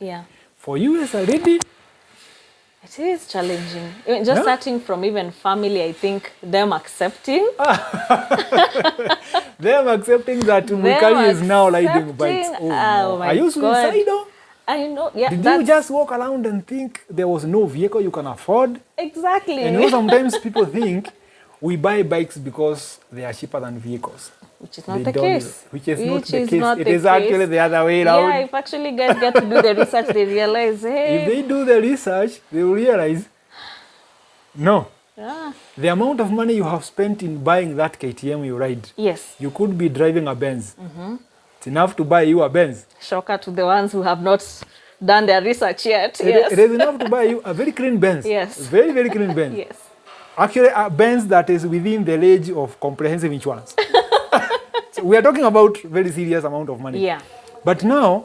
Yeah. For you as a lady, it is challenging. Just starting from even family, I think them accepting. Them accepting that Mwikali is now riding bikes. Oh, no. My Are you suicidal? I know, yeah. Did you just walk around and think there was no vehicle you can afford? Exactly. And sometimes people think we buy bikes because they are cheaper than vehicles. Which is not the case. Which is not the case. It is actually the other way around. Yeah, if actually guys get to do the research, they realize, hey. If they do the research, they will realize, no. Yeah. The amount of money you have spent in buying that KTM you ride, yes, you could be driving a Benz. It's enough to buy you a Benz. Shocker to the ones who have not done their research yet. It is enough to buy you a very clean Benz. Yes. Very, very clean Benz. Yes. Actually, a Benz that is within the range of comprehensive insurance. So we are talking about very serious amount of money. Yeah. But now,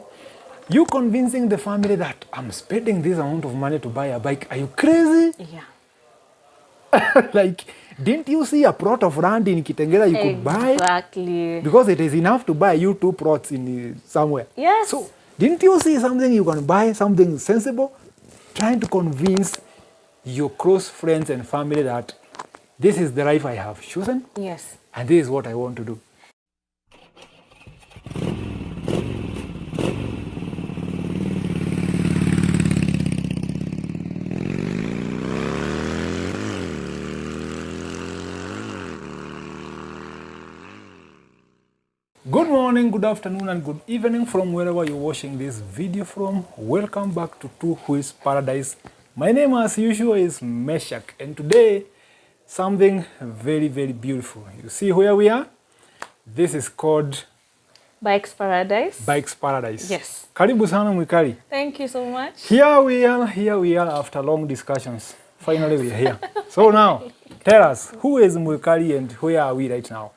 you convincing the family that I'm spending this amount of money to buy a bike. Are you crazy? Yeah. Like, didn't you see a plot of land in Kitengela you could buy? Exactly. Because it is enough to buy you 2 plots in somewhere. Yes. So, didn't you see something you can buy, something sensible? Trying to convince your close friends and family that this is the life I have chosen. Yes. And this is what I want to do. Good morning, good afternoon, and good evening from wherever you're watching this video from. Welcome back to Two Wheels Paradise. My name, as usual, is Meshach, and today, something very, very beautiful. You see where we are? This is called Bikes Paradise. Bikes Paradise. Yes. Karibu sana Mwikali. Thank you so much. Here we are after long discussions. Finally, we are here. So now, tell us, who is Mwikali and where are we right now?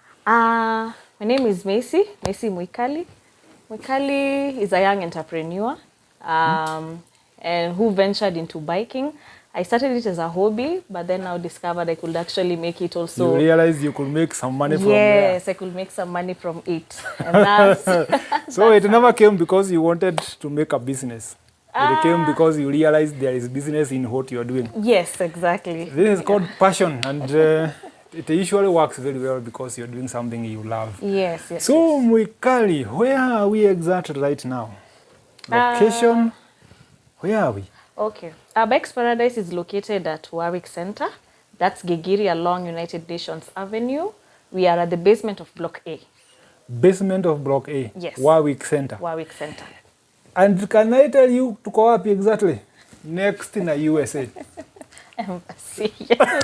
My name is Macy Mwikali. Mwikali is a young entrepreneur and who ventured into biking. I started it as a hobby, but then now discovered I could actually make it also. You realized you could make some money from there. Yes, I could make some money from it. And that's so it never came because you wanted to make a business. It came because you realized there is business in what you are doing. Yes, exactly. This is called passion, and it usually works very well because you're doing something you love. Yes, yes. So, yes. Mwikali, where are we exactly right now? Location? Where are we? Okay. Bikes Paradise is located at Warwick Centre. That's Gigiri along United Nations Avenue. We are at the basement of Block A. Basement of Block A? Yes. Warwick Centre. Warwick Centre. And can I tell you to go up exactly? Next in the USA. Embassy, yes.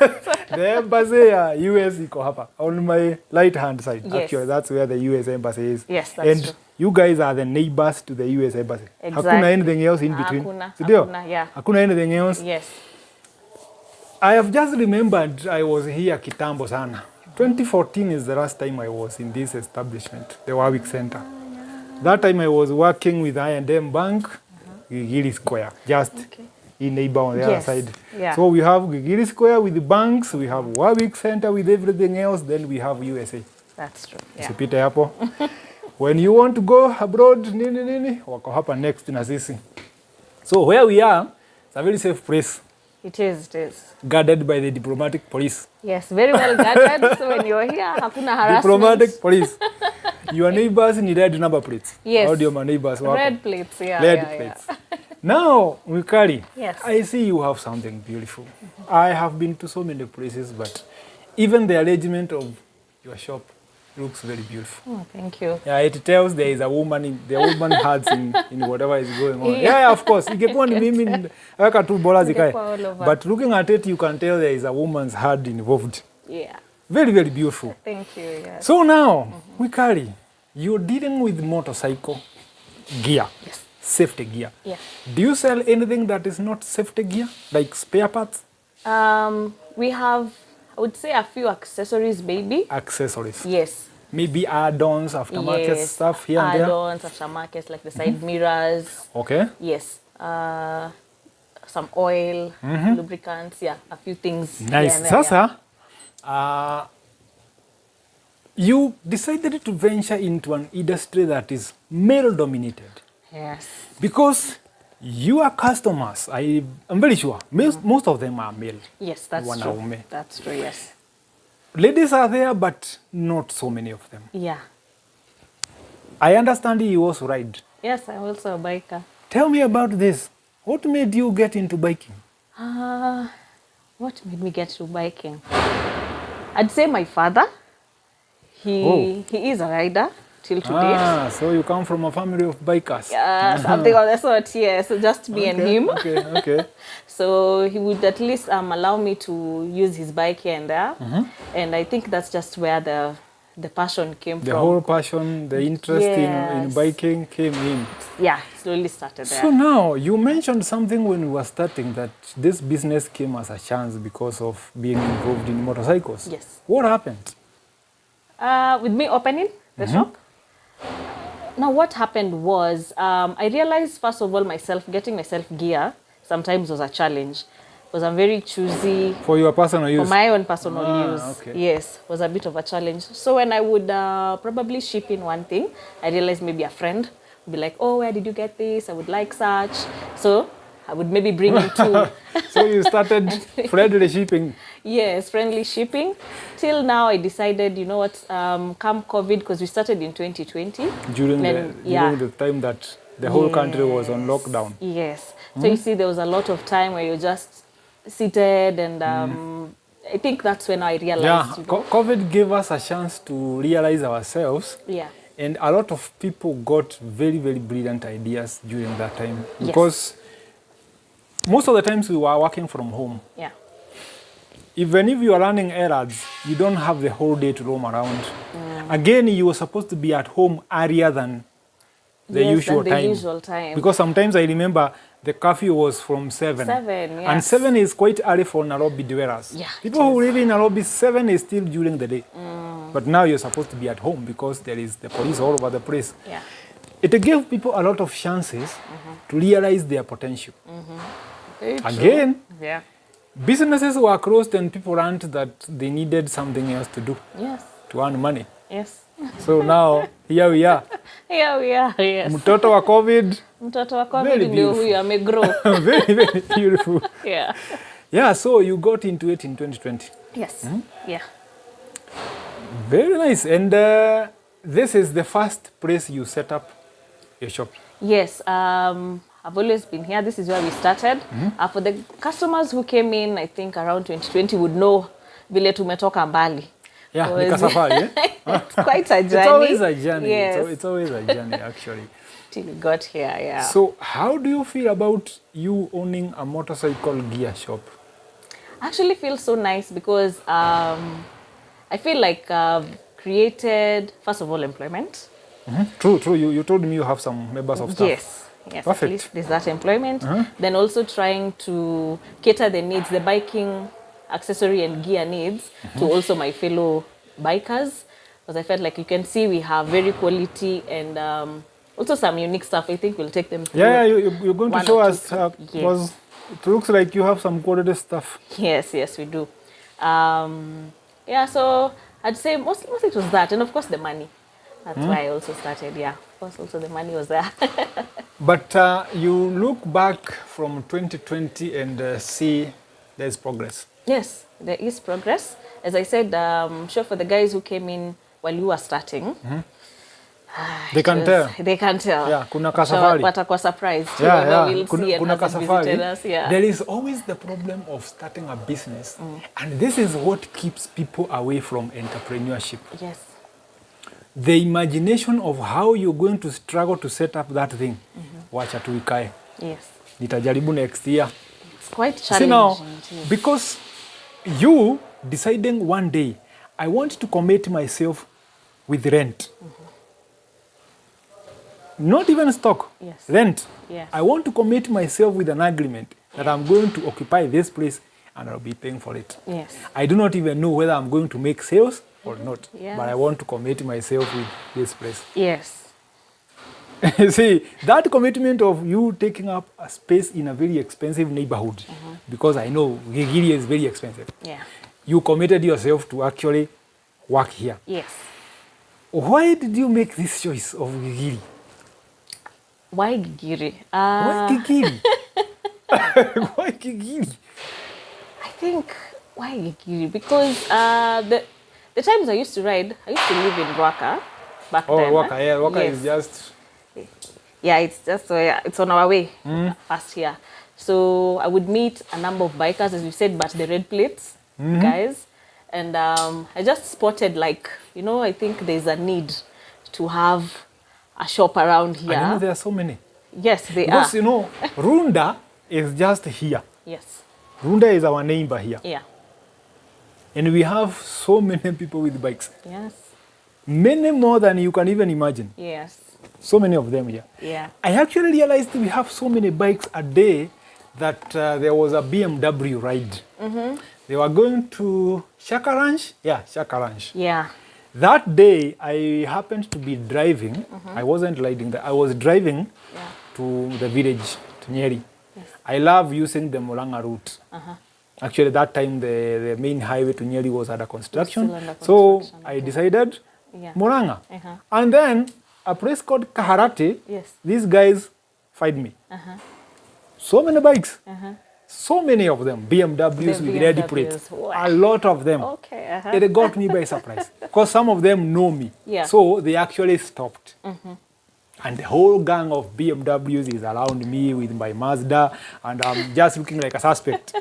The embassy, US iko hapa, on my right hand side. Yes. Actually, that's where the US embassy is. Yes, that's true. And you guys are the neighbors to the US embassy. Exactly. Hakuna anything else in between. Hakuna, yeah. Hakuna anything else. Yes. I have just remembered I was here kitambo sana. 2014 is the last time I was in this establishment, the Warwick Centre. That time I was working with I&M Bank, Gigiri Square, just in neighbor on the other side. Yeah. So we have Gigiri Square with the banks, we have Warwick Centre with everything else, then we have USA. That's true. Yeah. Usipite hapo. When you want to go abroad, nini, wako hapa next na sisi. So where we are, it's a very safe place. It is, it is. Guarded by the diplomatic police. Yes, very well guarded. So when you're here, hakuna harassment. Diplomatic police. Your neighbors need red number plates. Yes. How do your neighbors work? Red plates, yeah. Red plates. Now, Mwikali, yes. I see you have something beautiful. I have been to so many places, but even the arrangement of your shop looks very beautiful. Oh, thank you. Yeah, it tells there is a woman, the woman hearts in whatever is going on. Yeah, of course. But looking at it, you can tell there is a woman's heart involved. Yeah. Very, very beautiful. Thank you. Yes. So now, Mwikali, you're dealing with motorcycle gear. Yes. Safety gear. Yeah. Do you sell anything that is not safety gear, like spare parts? We have, I would say, a few accessories, maybe. Accessories. Yes. Maybe add-ons, aftermarket stuff here and there? Add-ons, aftermarket, like the side mirrors. Okay. Yes. Some oil, lubricants, yeah, a few things. Nice. Sasa, you decided to venture into an industry that is male-dominated. Yes. Because Your customers, I'm very sure, most of them are male. Yes, that's Wanaume. true. That's true, yes. Ladies are there, but not so many of them. Yeah. I understand you also ride. Yes, I'm also a biker. Tell me about this. What made you get into biking? What made me get to biking? I'd say my father. He is a rider till today. So you come from a family of bikers. Something of the sort, yes. So just me and him. Okay. So he would at least allow me to use his bike here and there. And I think that's just where the passion came from. The whole passion, the interest in biking came in. Yeah, it slowly started there. So now, you mentioned something when we were starting that this business came as a chance because of being involved in motorcycles. Yes. What happened? With me opening the shop. Now what happened was, I realized first of all getting myself gear sometimes was a challenge. Because I'm very choosy. For your personal use? For my own personal use. Okay. Yes, was a bit of a challenge. So when I would probably ship in one thing, I realized maybe a friend would be like, oh, where did you get this? I would like such. So I would maybe bring in two. So you started friendly shipping? Yes, friendly shipping. Till now, I decided, you know what, come COVID, because we started in 2020. During the time that the whole country was on lockdown. Yes. So you see, there was a lot of time where you're just seated, and I think that's when I realized. Yeah, COVID gave us a chance to realize ourselves. Yeah. And a lot of people got very, very brilliant ideas during that time. Because most of the times we were working from home. Yeah. Even if you are running errands, you don't have the whole day to roam around. Again, you were supposed to be at home earlier than the usual time. Because sometimes I remember the curfew was from 7. 7, yes. And 7 is quite early for Nairobi dwellers. Yeah, people who live in Nairobi, 7 is still during the day. But now you're supposed to be at home because there is the police all over the place. Yeah. It gave people a lot of chances to realize their potential. Very true. Again, Yeah. businesses were closed and people learned that they needed something else to do. Yes. To earn money. Yes. So now, here we are. Here we are, yes. Mtoto wa COVID. Mtoto wa COVID ndio huyu amegrow. Very, very beautiful. Yeah. Yeah, so you got into it in 2020. Yes. Yeah. Very nice. And this is the first place you set up your shop. Yes. I've always been here. This is where we started. For the customers who came in, I think around 2020 would know vile tumetoka mbali. Yeah, nika safari, eh? It's quite a journey. It's always a journey. Yes. It's always a journey, actually. Till we got here, yeah. So how do you feel about you owning a motorcycle gear shop? I actually feel so nice because I feel like I've created, first of all, employment. True. You told me you have some members of staff. Yes. Perfect. At least there's that employment. Then also trying to cater the needs, the biking accessory and gear needs to also my fellow bikers. Because I felt like you can see we have very quality and also some unique stuff. I think we'll take them through. Yeah, you're going to show us because it looks like you have some quality stuff. Yes, we do. Yeah, so I'd say mostly it was that. And of course the money. That's why I also started, yeah. Of course also the money was there. But you look back from 2020 and see there's progress. Yes, there is progress. As I said, sure for the guys who came in while you were starting, they can tell. They can tell. Yeah, kuna kasafari. Watakuwa surprised. Yeah. We'll see and kuna kasafari. us, yeah. There is always the problem of starting a business. And this is what keeps people away from entrepreneurship. Yes. The imagination of how you're going to struggle to set up that thing. Wacha tu ikae. Yes. Nitajaribu next year. It's quite See challenging. now, because you deciding one day, I want to commit myself with rent. Not even stock, rent. Yes. I want to commit myself with an agreement that I'm going to occupy this place and I'll be paying for it. Yes. I do not even know whether I'm going to make sales or not, Yes. but I want to commit myself with this place. Yes. See, that commitment of you taking up a space in a very expensive neighborhood, because I know Gigiri is very expensive. Yeah. You committed yourself to actually work here. Yes. Why did you make this choice of Gigiri? Why Gigiri? Why Gigiri? Why Gigiri? I think why Gigiri? Because the times I used to ride, I used to live in Rwaka back then. Waka, yeah. Waka Yes. is just... Yeah, it's just it's on our way past here. So I would meet a number of bikers, as you said, but the red plates guys. And I just spotted, like, you know, I think there's a need to have a shop around here. And you know, there are so many. Yes, they Because, are. you know, Runda is just here. Yes. Runda is our neighbor here. Yeah. And we have so many people with bikes. Yes. Many more than you can even imagine. Yes. So many of them here. Yeah. I actually realized we have so many bikes a day that there was a BMW ride. They were going to Shaka Ranch. Yeah, Shaka Ranch. Yeah. That day, I happened to be driving. I wasn't riding. I was driving to the village, to Nyeri. Yes. I love using the Murang'a route. Actually, that time, the main highway to Nyeri was under construction. Still under So construction, I decided Murang'a. Uh-huh. And then a place called Kaharati, Yes. these guys find me. So many bikes. So many of them, BMWs The with ready BMWs, plates. wow. A lot of them. Okay. It got me by surprise. Because some of them know me. Yeah. So they actually stopped. And the whole gang of BMWs is around me with my Mazda. And I'm just looking like a suspect.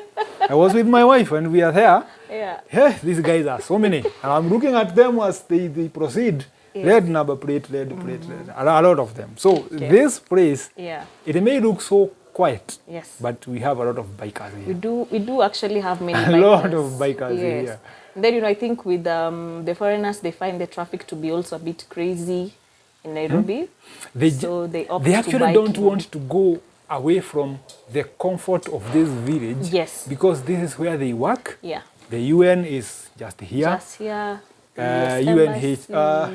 I was with my wife and we are there. Yeah. Hey, these guys are so many. And I'm looking at them as they proceed. Yes. Red number plate, red plate, red. A lot of them. So this place, it may look so quiet. Yes. But we have a lot of bikers here. We do actually have many A bikers. lot of bikers Yes. here. And then, you know, I think with the foreigners, they find the traffic to be also a bit crazy in Nairobi. So they opt They to actually bike don't in. want to go away from the comfort of this village. Yes. Because this is where they work. Yeah. The UN is just here. Just here. US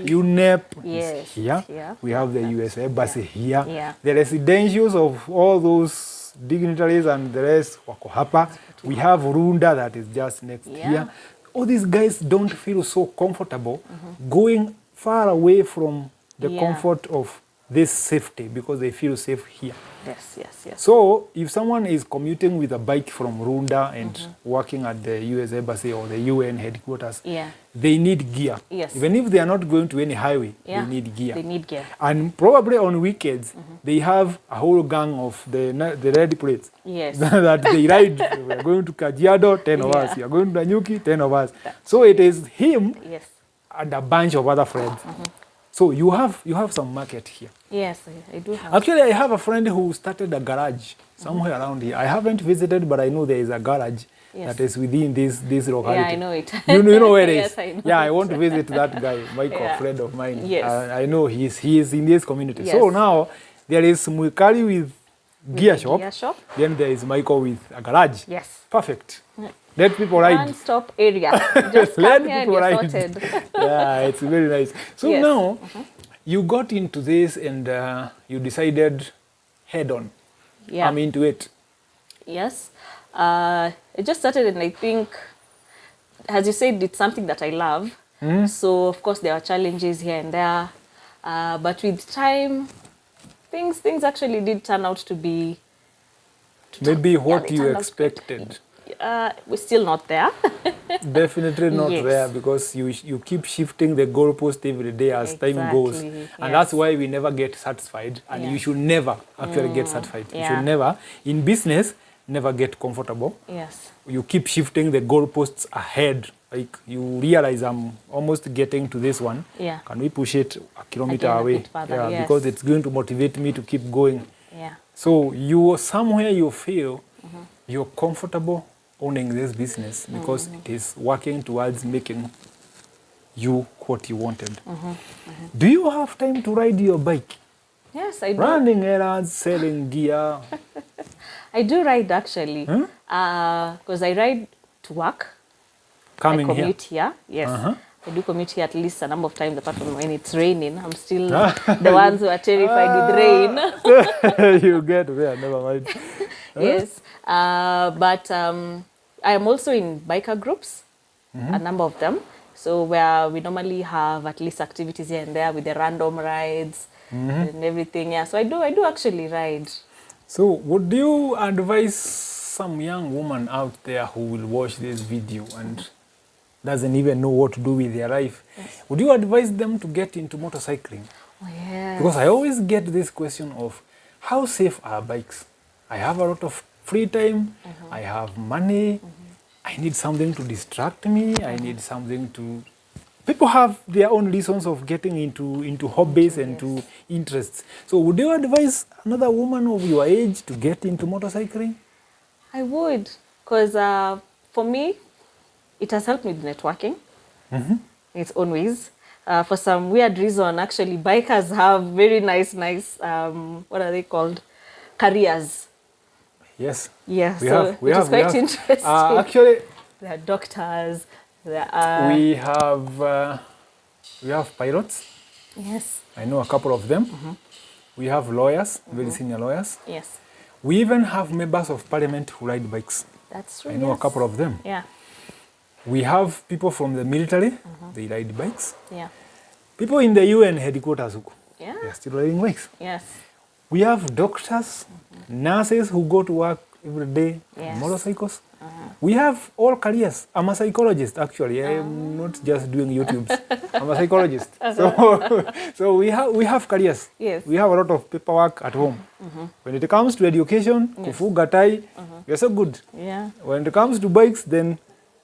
UNEP Yes, is here. here. We have the US Embassy here. Yeah. The residentials of all those dignitaries and the rest, wako hapa. We have Runda that is just next here. All these guys don't feel so comfortable going far away from the comfort of this safety because they feel safe here. Yes, yes, yes. So if someone is commuting with a bike from Runda and working at the US Embassy or the UN headquarters, they need gear. Yes. Even if they are not going to any highway, Yeah. they need gear. They need gear. And probably on weekends, they have a whole gang of the red plates Yes. that they ride. We are going to Kajiado, 10 of us. We are going to Nanyuki, 10 of us. So it is him Yes. and a bunch of other friends. So you have some market here. Yes, I do have. Actually, I have a friend who started a garage somewhere around here. I haven't visited, but I know there is a garage that is within this locality. Yeah, I know it. You know where it is? Yes, I know Yeah, I it. want to visit that guy, Michael, a friend of mine. Yes. I know he is in this community. Yes. So now there is Mwikali with gear shop. Gear shop. Then there is Michael with a garage. Yes. Perfect. Let people ride. One-stop area. Just Let come here and people you're ride. sorted. Yeah, it's very nice. So Yes. now you got into this and you decided head on. Yeah. I'm into it. Yes. It just started, and I think, as you said, it's something that I love. So, of course, there are challenges here and there. But with time, things actually did turn out to be... Maybe what they you turned out expected. we're still not there. Definitely not Yes. there because you keep shifting the goalpost every day as time goes. Exactly, And that's why we never get satisfied. And you should never actually get satisfied. You should never, in business, never get comfortable. Yes. You keep shifting the goalposts ahead. Like you realize I'm almost getting to this one. Yeah. Can we push it a kilometer Again, a away? bit further, yes. Because it's going to motivate me to keep going. Yeah. So you somewhere you feel you're comfortable owning this business because it is working towards making you what you wanted. Do you have time to ride your bike? Yes, I do. Running errands, selling gear. I do ride, actually. Because I ride to work. Coming I commute here. Yes. I do commute here at least a number of times, apart from when it's raining. I'm still the ones who are terrified with rain. You get there, never mind. Yes. But I am also in biker groups, a number of them. So where we normally have at least activities here and there with the random rides. and everything. Yeah, so I do actually ride. So would you advise some young woman out there who will watch this video and doesn't even know what to do with their life, would you advise them to get into motorcycling? Oh, yes. Because I always get this question of how safe are bikes? I have a lot of free time, I have money, I need something to distract me, I need something to... People have their own reasons of getting into hobbies and to interests. So would you advise another woman of your age to get into motorcycling? I would, because for me, it has helped me with networking in its own ways. For some weird reason, actually, bikers have very nice, what are they called? Careers. Yes. Yeah, we it's quite interesting. Actually, there are doctors, there are... we have pilots. Yes. I know a couple of them. We have lawyers, very senior lawyers. Yes. We even have members of parliament who ride bikes. That's true. I know a couple of them. Yeah. We have people from the military, they ride bikes. Yeah. People in the UN headquarters, Yeah. they're still riding bikes. Yes. We have doctors, nurses who go to work every day Yes. on motorcycles. We have all careers. I'm a psychologist, actually. I'm not just doing YouTubes. I'm a psychologist. So we have careers. Yes. We have a lot of paperwork at home. When it comes to education, kufuga tai, we're so good. Yeah. When it comes to bikes, then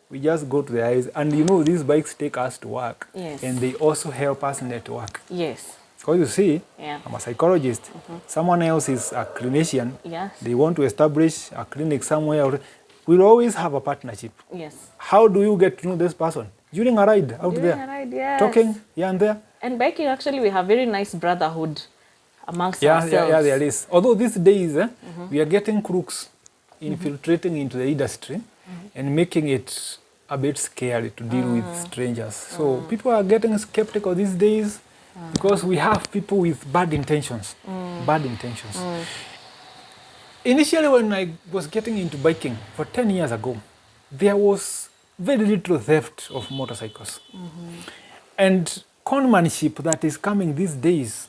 we just go to the eyes. And you know, these bikes take us to work. Yes. And they also help us network. Yes. Because you see, Yeah. I'm a psychologist. Someone else is a clinician. Yes. They want to establish a clinic somewhere. We'll always have a partnership. Yes. How do you get to know this person? During a ride out During there. a ride, yes. Talking here and there. And biking, actually, we have very nice brotherhood amongst ourselves. Yeah, there is. Although these days, we are getting crooks infiltrating into the industry and making it a bit scary to deal with strangers. So people are getting skeptical these days because we have people with bad intentions. Bad intentions. Initially, when I was getting into biking for 10 years ago, there was very little theft of motorcycles. And conmanship that is coming these days,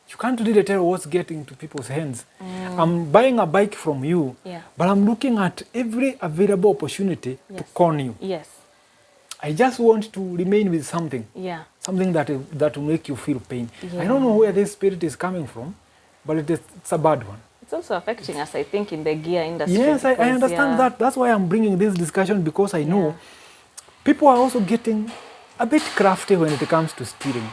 you can't really tell what's getting to people's hands. I'm buying a bike from you, but I'm looking at every available opportunity to con you. Yes. I just want to remain with something. Yeah. Something that will make you feel pain. I don't know where this spirit is coming from, but it's a bad one. It's also affecting us, I think, in the gear industry. Yes, I understand that. That's why I'm bringing this discussion, because I know people are also getting a bit crafty when it comes to steering.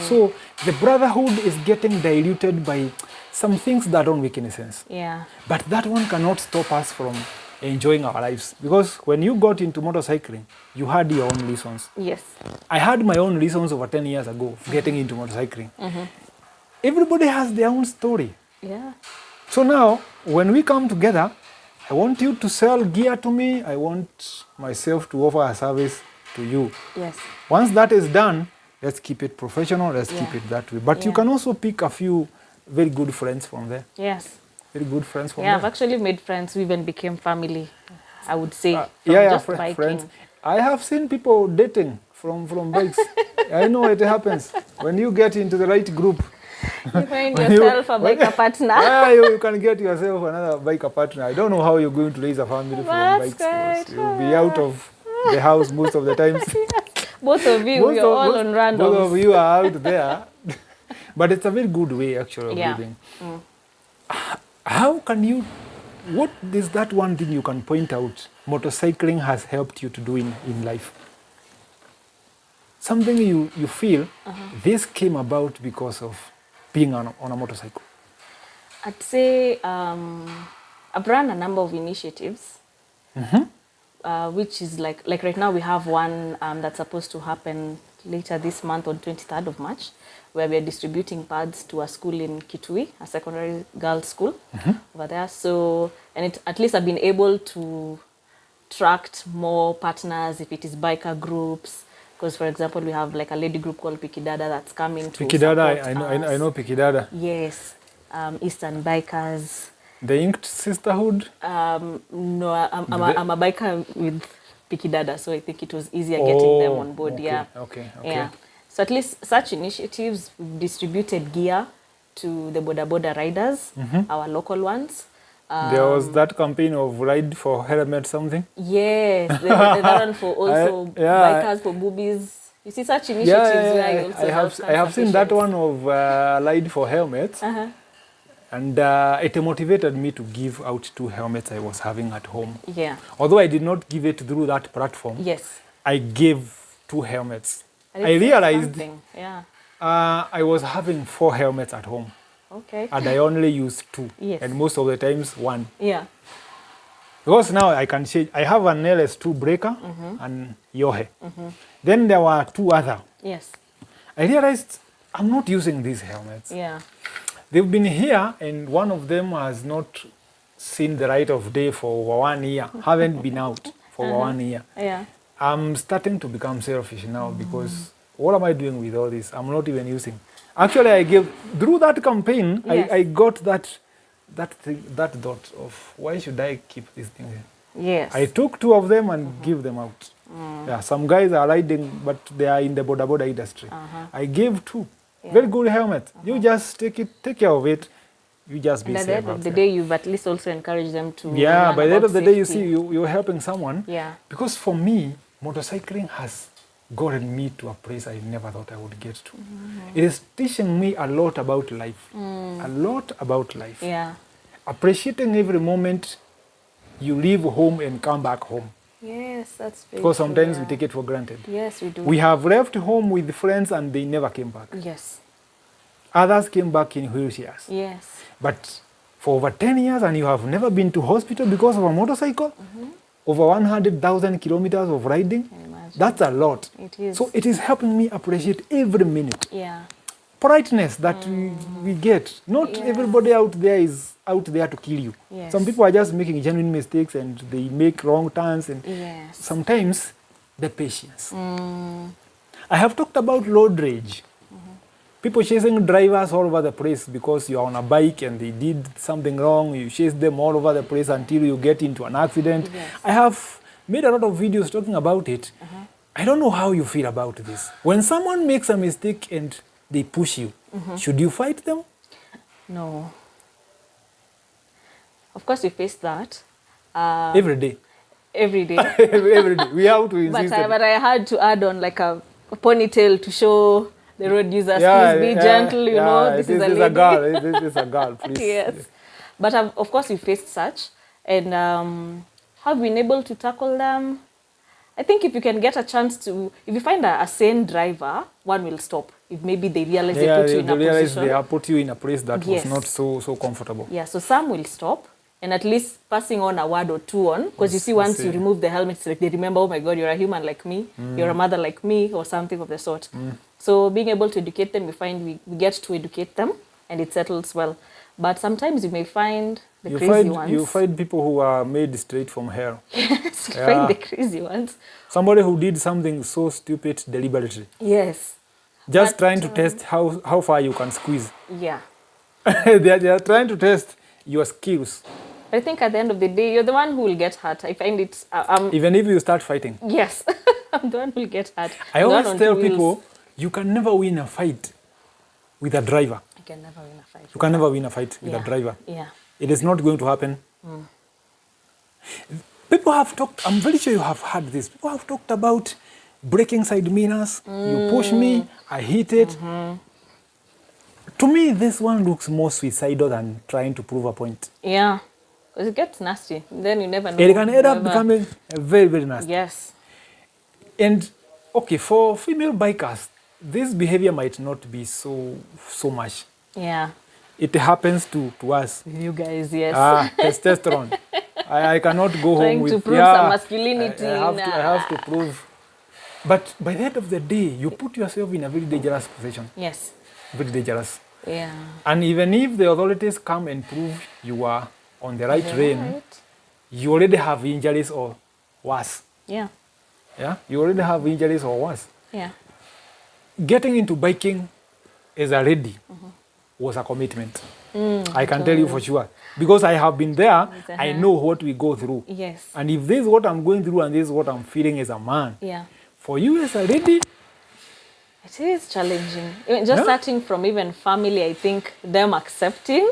So the brotherhood is getting diluted by some things that don't make any sense. Yeah. But that one cannot stop us from enjoying our lives. Because when you got into motorcycling, you had your own reasons. Yes. I had my own reasons over 10 years ago getting into motorcycling. Everybody has their own story. Yeah. So now, when we come together, I want you to sell gear to me. I want myself to offer a service to you. Yes. Once that is done, let's keep it professional. Let's keep it that way. But you can also pick a few very good friends from there. Yes. Very good friends from Yeah, there. I've actually made friends who even became family, I would say. Just biking. friends. I have seen people dating from bikes. I know it happens. When you get into the right group, You find yourself a biker partner. Yeah, you can get yourself another biker partner. I don't know how you're going to raise a family from That's bikes. great. You'll be out of the house most of the times. Both of you, you're all on randoms. Both of you are out there. But it's a very good way, actually, of living. How can you, what is that one thing you can point out motorcycling has helped you to do in life? Something you feel this came about because of being on a motorcycle. I'd say I've run a number of initiatives, which is like right now we have one that's supposed to happen later this month on 23rd of March, where we are distributing pads to a school in Kitui, a secondary girls' school over there. So, and at least I've been able to attract more partners, if it is biker groups. Because, for example, we have like a lady group called Pikidada that's coming to Pikidada, support us. I know Pikidada. Yes. Eastern Bikers. The Inked Sisterhood? No, I'm a biker with Pikidada, so I think it was easier getting them on board. Okay, Yeah. Okay. Yeah. So at least such initiatives, we've distributed gear to the boda riders, our local ones. There was that campaign of ride for helmet something. Yes, that one for also bikers, for boobies. You see such initiatives where you also I have seen that one of ride for helmets. And it motivated me to give out 2 helmets I was having at home. Yeah. Although I did not give it through that platform, Yes. I gave 2 helmets. I I realized yeah. I was having 4 helmets at home. Okay. And I only used 2. Yes. And most of the times 1. Yeah. Because now I can change. I have an LS2 breaker and Yohe. Then there were 2 other. Yes. I realized I'm not using these helmets. Yeah. They've been here, and one of them has not seen the light of day for 1 year, haven't been out for 1 year. Yeah. I'm starting to become selfish now because what am I doing with all this? I'm not even using. Actually, I gave, through that campaign, Yes. I got that thought of why should I keep these things? Yes. I took 2 of them and give them out. Yeah, some guys are riding, but they are in the boda industry. I gave 2. Yeah. Very good helmet. You just take care of it. You just be And at the safe end out of the there. day, you've at least also encouraged them to Yeah, learn by the end about of the day, you safety. see, you're helping someone. Yeah. Because for me, motorcycling has gotten me to a place I never thought I would get to. It is teaching me a lot about life. A lot about life. Yeah. Appreciating every moment you leave home and come back home. Yes, that's very Because true, sometimes yeah. we take it for granted. Yes, we do. We have left home with friends and they never came back. Yes. Others came back in wheelchairs. Yes. But for over 10 years and you have never been to hospital because of a motorcycle, over 100,000 kilometers of riding, Can imagine. that's a lot. It is. So it is helping me appreciate every minute. Yeah. Politeness that we get. Not Yeah. everybody out there is out there to kill you. Yes. Some people are just making genuine mistakes and they make wrong turns. And Yes. sometimes the patience. I have talked about road rage. People chasing drivers all over the place because you're on a bike and they did something wrong. You chase them all over the place until you get into an accident. Yes. I have made a lot of videos talking about it. I don't know how you feel about this. When someone makes a mistake and they push you, should you fight them? No. Of course, we face that Every day. every day. Every day. We have to insist. But I had to add on like a ponytail to show the road users, please be gentle, you know, this is a lady. Girl. This is a girl, please. Yes. But of course, we faced such and have been able to tackle them. I think if you can get a chance to, if you find a sane driver, one will stop. If maybe they realize they put you in a position. They have put you in a place that Yes. was not so comfortable. Yeah, so some will stop and at least passing on a word or 2 on, because you see once you remove the helmet, it's like they remember, oh my God, you're a human like me, you're a mother like me, or something of the sort. So being able to educate them, we find we get to educate them and it settles well. But sometimes you may find the crazy ones. You find people who are made straight from hell. Yes, you find the crazy ones. Somebody who did something so stupid deliberately. Yes. Just trying to test how far you can squeeze. Yeah. they are trying to test your skills. I think at the end of the day, you're the one who will get hurt. I find it... Even if you start fighting. Yes. I'm the one who will get hurt. I always tell people, you can never win a fight with a driver. You can never win a fight. You can never win a fight with a driver. Yeah. It is not going to happen. People have talked, I'm very sure you have heard this. People have talked about breaking side mirrors. You push me, I hit it. To me, this one looks more suicidal than trying to prove a point. Yeah. Because it gets nasty. Then you never know. It can end up becoming very, very nasty. Yes. And, okay, for female bikers, this behavior might not be so much. Yeah. It happens to us. You guys, yes. Testosterone. I cannot go Trying home with... to prove some masculinity. I have to prove. But by the end of the day, you put yourself in a very dangerous position. Yes. Very dangerous. Yeah. And even if the authorities come and prove you are on the right lane, you already have injuries or worse. Yeah. Yeah? You already have injuries or worse. Yeah. Getting into biking as a lady was a commitment. I can tell you for sure. Because I have been there, I know what we go through. Yes. And if this is what I'm going through and this is what I'm feeling as a man, Yeah. for you as a lady, It is challenging. Even just starting from even family, I think them accepting.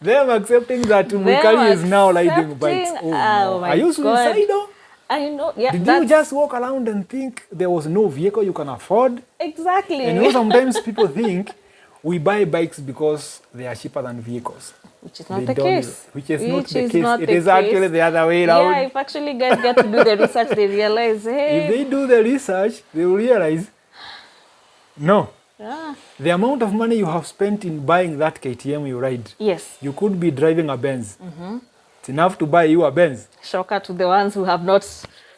Them accepting that Mwikali is now riding bikes. accepting, Oh, no. my Are you God. suicidal? I know. Yeah, Did you that's just walk around and think there was no vehicle you can afford? exactly. And you know, sometimes people think we buy bikes because they are cheaper than vehicles. Which is not They the don't- case. Which is not the is case. not It the is actually case. the other way around. Yeah, if actually guys get to do the research, they realize, hey. If they do the research, they will realize, no, Yeah. the amount of money you have spent in buying that KTM you ride, Yes. you could be driving a Benz. It's enough to buy you a Benz. Shocker to the ones who have not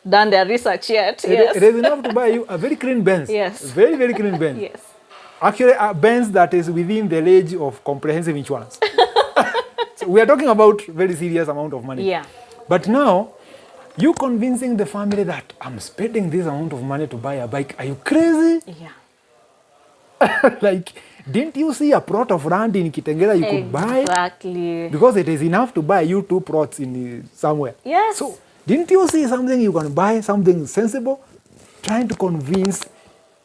done their research yet. It Yes. is enough to buy you a very clean Benz. Yes. Very, very clean Benz. Yes. Actually, a Benz that is within the range of comprehensive insurance. So we are talking about very serious amount of money. Yeah. But now, you convincing the family that I'm spending this amount of money to buy a bike. Are you crazy? Yeah. Like, didn't you see a plot of land in Kitengela you could buy? Exactly. Because it is enough to buy you 2 plots in somewhere. Yes. So, didn't you see something you can buy, something sensible? Trying to convince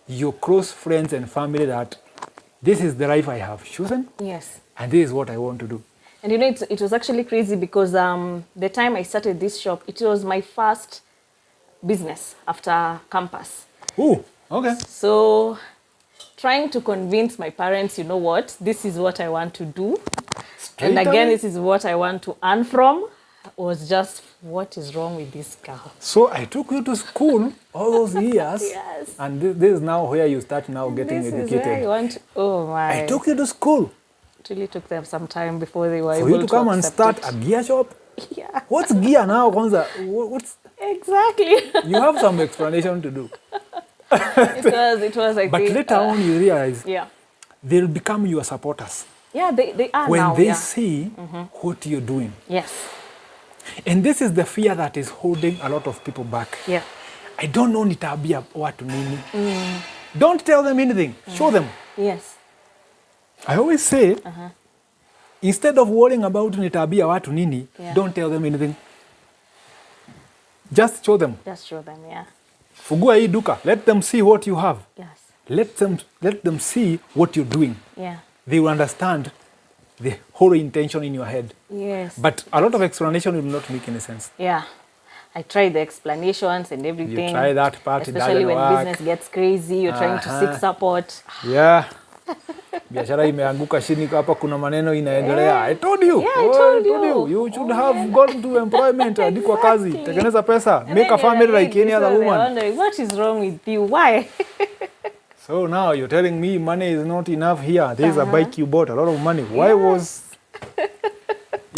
your close friends and family that this is the life I have chosen Yes. and this is what I want to do. And you know, it was actually crazy because the time I started this shop, it was my first business after campus. Oh, okay. So trying to convince my parents, you know what, this is what I want to do. Straight And again, away. this is what I want to earn from, was just, what is wrong with this girl? So I took you to school all those years. Yes. And this is now where you start now getting This is educated. where I want to, oh my. I took you to school It really took them some time before they were for able you to come and accept start a gear shop. it. Yeah, What's gear now, Kwanza? What's, exactly. you have some explanation to do. it was, I But think. later on, you realize Yeah. they'll become your supporters Yeah, they are when now. they Yeah. see what you're doing. Yes. And this is the fear that is holding a lot of people back. Yeah. I don't know nitabia watu nini. Don't tell them anything. Show them. Yes. I always say, instead of worrying about nitabia watu nini, Yeah. don't tell them anything. Just show them. Just show them. Yeah. Fungua hii duka. Let them see what you have. Yes. Let them see what you're doing. Yeah. They will understand the whole intention in your head. Yes. But a lot of explanation will not make any sense. Yeah. I tried the explanations and everything. You try that part, it especially doesn't when work. business gets crazy, you're trying to seek support. Yeah. Biashara imeanguka chini hapa kuna maneno inaendelea. I told you. Yeah, I told you. You should have gone to employment, andikwa kazi, Exactly. tengeneza pesa, And make then a you're family like this any other one, they're woman. wondering, what is wrong with you? Why? So now you're telling me money is not enough here. There's a bike you bought, a lot of money. Why was...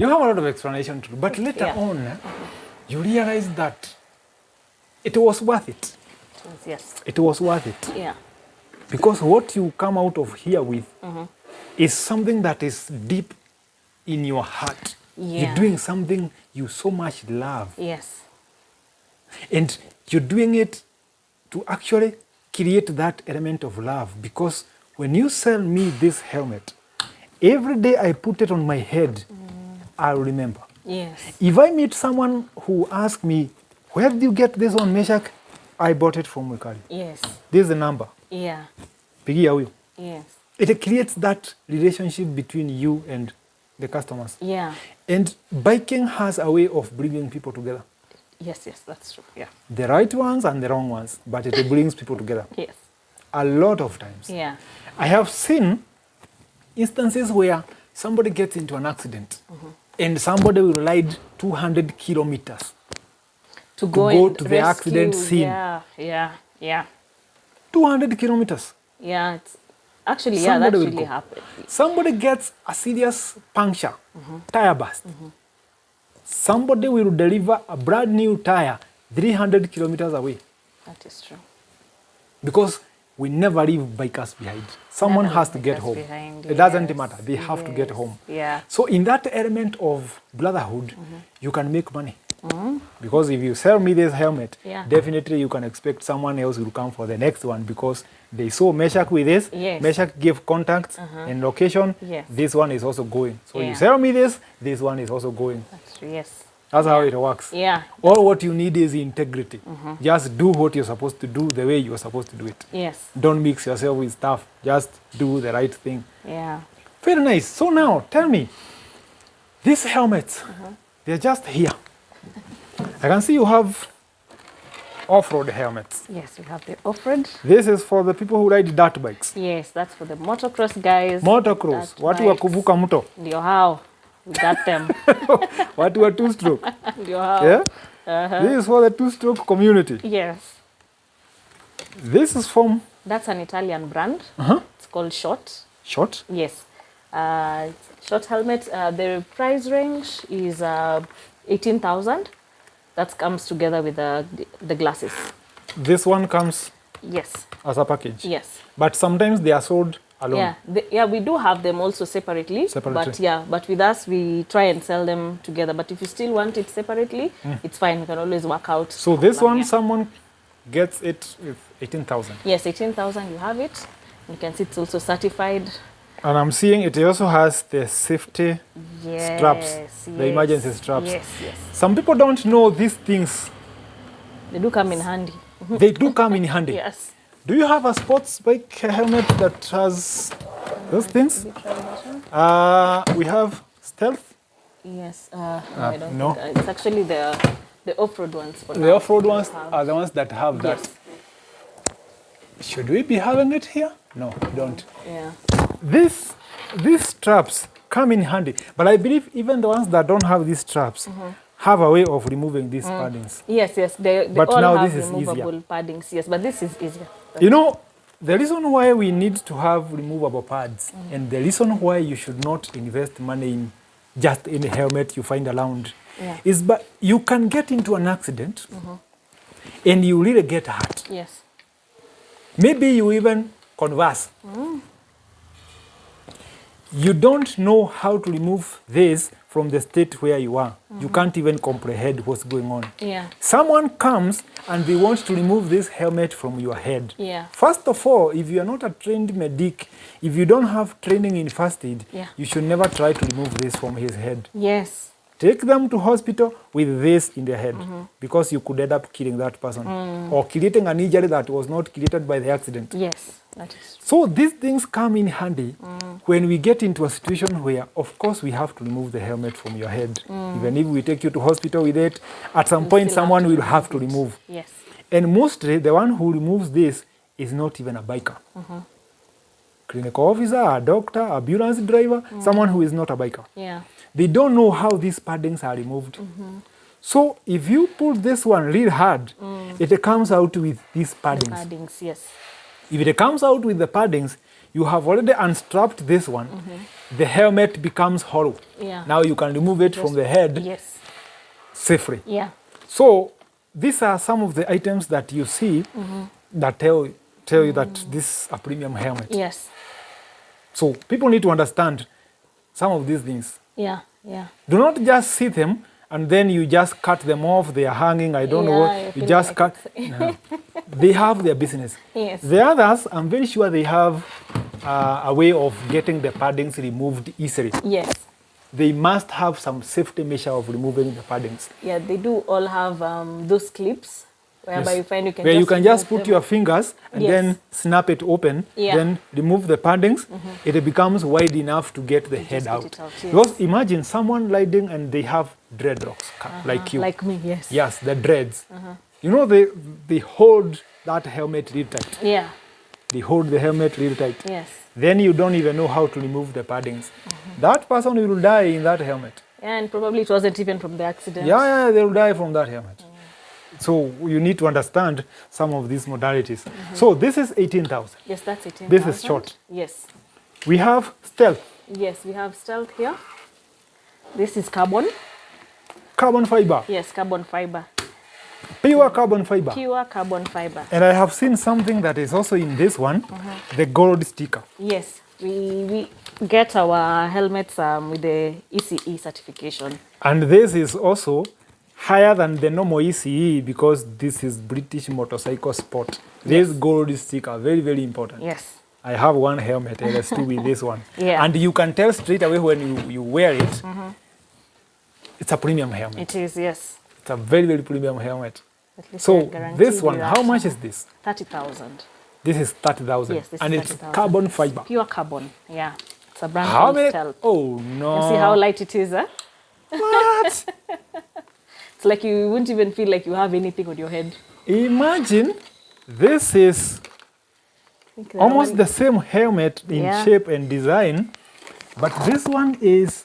You have a lot of explanation to do. But later Yeah. on, you realize that it was worth it. Yes. It was worth it. Yeah. Because what you come out of here with is something that is deep in your heart. Yeah. You're doing something you so much love. Yes. And you're doing it to actually create that element of love. Because when you sell me this helmet, every day I put it on my head, I'll remember. Yes. If I meet someone who asks me, where did you get this one, Meshach? I bought it from Mwikali. Yes. This is the number. Yeah. Pigia huyu. Yes. It creates that relationship between you and the customers. Yeah. And biking has a way of bringing people together. Yes, yes, that's true. Yeah. The right ones and the wrong ones, but it brings people together. Yes. A lot of times. Yeah. I have seen instances where somebody gets into an accident and somebody will ride 200 kilometers To go go and to the accident rescue. scene. Yeah. Yeah. Yeah. 200 kilometers. Yeah. It's actually, yeah, that Somebody will really go. happened. Somebody gets a serious puncture, tire burst. Somebody will deliver a brand new tire 300 kilometers away. That is true. Because we never leave bikers behind. Someone Never has leave to get bikers home. behind, It doesn't yes, matter. They have to get yes, home. yeah. So in that element of brotherhood, you can make money. Because if you sell me this helmet, Yeah. definitely you can expect someone else will come for the next one because they saw Meshach with this. Yes. Meshach gave contacts and location. Yes. This one is also going. So Yeah. you sell me this one is also going. That's true. Yes. That's how it works. Yeah. All what you need is integrity. Just do what you're supposed to do the way you're supposed to do it. Yes. Don't mix yourself with stuff. Just do the right thing. Yeah. Very nice. So now, tell me, these helmets, they're just here. I can see you have off-road helmets. Yes, we have the off-road. This is for the people who ride dirt bikes. Yes, that's for the motocross guys. Motocross. Dirt Watu wa bikes. kuvuka mto. Ndio hao. We got them. Watu wa two-stroke. Ndio hao. Yeah? This is for the two-stroke community. Yes. This is from... That's an Italian brand. It's called Short. Short? Yes. Short helmet. The price range is 18,000. That comes together with the glasses. This one comes Yes. as a package. Yes. But sometimes they are sold alone. Yeah, we do have them also separately. But with us we try and sell them together. But if you still want it separately, it's fine. We can always work out. So this one, someone gets it with 18,000. Yes, 18,000. You have it. You can see it's also certified. And I'm seeing it also has the safety straps, the emergency straps. Yes. Some people don't know these things. They do come in handy. They do come in handy. Yes. Do you have a sports bike helmet that has those things? We have stealth. Yes. I don't no. think, it's actually the off-road ones. For The now. off-road ones are the ones that have that. Yes. Should we be having it here? No, we don't. Yeah. These straps come in handy, but I believe even the ones that don't have these straps have a way of removing these paddings. Yes. They But all now have this is removable easier. paddings. Yes, but this is easier. You know, the reason why we need to have removable pads and the reason why you should not invest money in just any helmet you find around is but you can get into an accident and you really get hurt. Yes. Maybe you even converse. You don't know how to remove this from the state where you are. You can't even comprehend what's going on. Yeah. Someone comes and they want to remove this helmet from your head. Yeah. First of all, if you are not a trained medic, if you don't have training in first aid, you should never try to remove this from his head. Yes. Take them to hospital with this in their head because you could end up killing that person or creating an injury that was not created by the accident. Yes, that is true. So these things come in handy when we get into a situation where, of course, we have to remove the helmet from your head. Even if we take you to hospital with it, at some point someone will have to remove. Yes. And mostly the one who removes this is not even a biker. Clinical officer, a doctor, ambulance driver, someone who is not a biker. Yeah. They don't know how these paddings are removed. So if you pull this one real hard, it comes out with these paddings. The paddings, yes. If it comes out with the paddings, you have already unstrapped this one. The helmet becomes hollow. Yeah. Now you can remove it from the head Yes. safely. Yeah. So these are some of the items that you see that tell you that this is a premium helmet. Yes. So people need to understand some of these things. Yeah. Do not just see them and then you just cut them off. They are hanging. I don't know what. You just cut. No. They have their business. Yes. The others, I'm very sure they have a way of getting the paddings removed easily. Yes. They must have some safety measure of removing the paddings. Yeah, they do all have those clips whereby you find you can just put them. your fingers and then snap it open, then remove the paddings. It becomes wide enough to get the head out. Yes. Because imagine someone riding and they have dreadlocks like you. Like me, yes. Yes, the dreads. You know, they hold that helmet real tight. Yeah. They hold the helmet real tight. Yes. Then you don't even know how to remove the paddings. That person will die in that helmet. Yeah, and probably it wasn't even from the accident. Yeah, they will die from that helmet. So you need to understand some of these modalities. So this is 18,000. Yes, that's 18,000. This is short. Yes. We have stealth. Yes, we have stealth here. This is carbon. Carbon fiber. Yes, carbon fiber. Pure carbon fiber. Pure carbon fiber. And I have seen something that is also in this one, the gold sticker. Yes, we get our helmets with the ECE certification. And this is also higher than the normal ECE because this is British Motorcycle Sport. This gold sticker, very, very important. Yes. I have one helmet, LS2 with this one. Yeah. And you can tell straight away when you wear it, It's a premium helmet. It is, yes. It's a very, very premium helmet. At least I So guarantee this one, you how that. much is this? 30,000. This is 30,000. Yes, this and is it's 30,000. carbon fiber. Pure carbon, yeah. It's a brand How called many? Stealth. Oh no. You see how light it is, huh? What? It's like you wouldn't even feel like you have anything on your head. Imagine this is almost the same helmet in shape and design, but this one is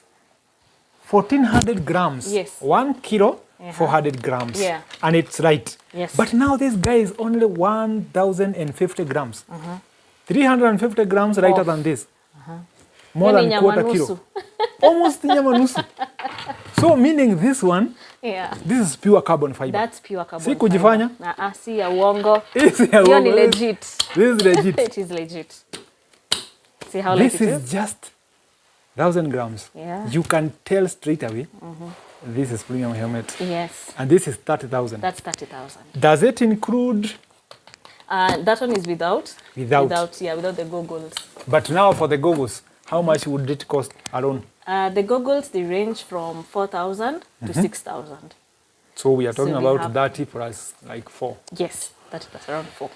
1,400 grams. Yes. 1 kilo, 400 grams. Yeah. And it's light. Yes. But now this guy is only 1,050 grams. 350 grams lighter than this. More Yani than quarter nyama kilo. nusu. Almost nyama nusu. So meaning this one, Yeah. this is pure carbon fiber. That's pure carbon Si kujifanya? fiber. Si ya uongo. It's a Hiyo ni woman. legit. This is legit. It is legit. See how light This it is is? just 1,000 grams. Yeah. You can tell straight away this is premium helmet. Yes. And this is 30,000. That's 30,000. Does it include? That one is without. Without. Without the goggles. But now for the goggles, how much would it cost alone? The goggles, they range from 4,000 to 6,000. So we are talking So we about have- 30 plus like 4. Yes, that's around 4.